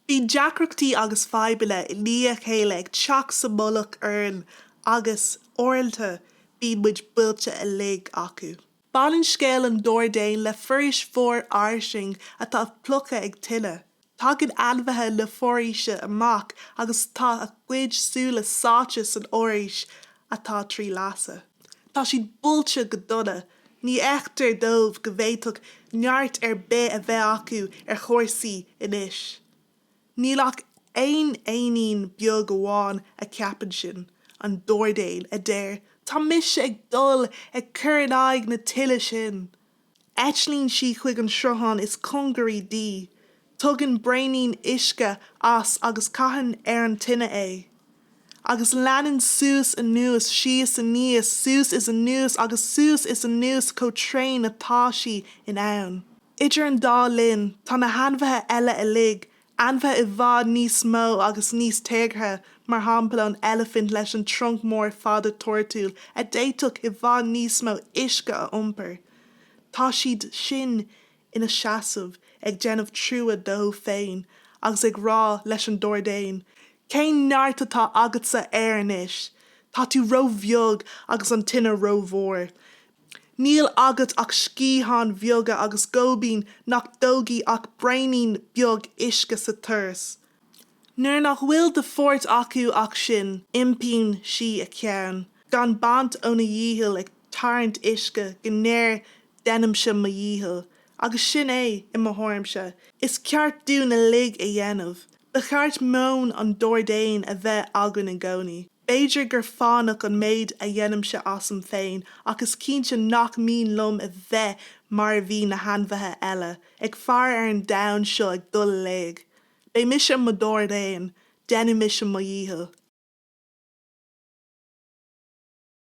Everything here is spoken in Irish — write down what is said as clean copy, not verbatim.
Bhí deacrachtaí agus feibeala I lia chéile ag teach sa mbealach orn agus oralta bíonn muid buailte a lig acu. Ballin scéal an Dordéan le forais mhór airsing atá plucha ag tuile. Tá gin anmhaithe le foraise amach agus tá a cuid súla sáitis an órais atá trí leasa. Tá siad buailte go dona, ní eachtar dómh go bhféadfadh neart ar bith a bheith acu ar chomharsaí inis. Nílach éonín beag amháin a ceapan sin, an Dordéan a deir, tá mise ag dul ag cur an aghaidh na tuile sin. Eitlíonn si chuig an sruthain is congarí dí, tugann breithnín uisce as agus caitheann ar an tine é. Agus leanann suas anuas sios aníos, suas is anuas agus suas is anuas comhtréin atá si in ann. Idir an dá linn, tá na hanmhaithe eile a lig, anmhaithe I bhfad níos mó agus níos téartha, mar shampla an elephant leis an trunk mór fada tortúil a d'fhéadfadh I bhfad níos mó uisce a iompar. Tá siad sin ina seasamh ag déanamh trua dó féin agus ag rá leis an Dordéan. Cén neart atá agatsa ar inis, tá tú ro bheag agus an tine ro mhór. Níl agat ach scíhan bheaga agus gobín nach dógaí ach breithnín beag uisce sa turas. Nuair nach bhfuil de fort acu ach sin, impíonn si a ceann, gan bant ó na dhíthil ag tarrant uisce go néir denimse mo dhíthil, agus sin é I mo tharmse, is ceart dú na lig a dhéanamh. Ba cheart món an Dordéan a bheith agan in gcónaí. Beidir gur fánach an méid a dhéanamse asam féin, ach is cinnte nach mín lom a bheith mar bhí na hanmhaithe eile, ag fear ar an domhan seo ag dul léig. Bé mise mo Dordéan, déanam mise mo dhíthil.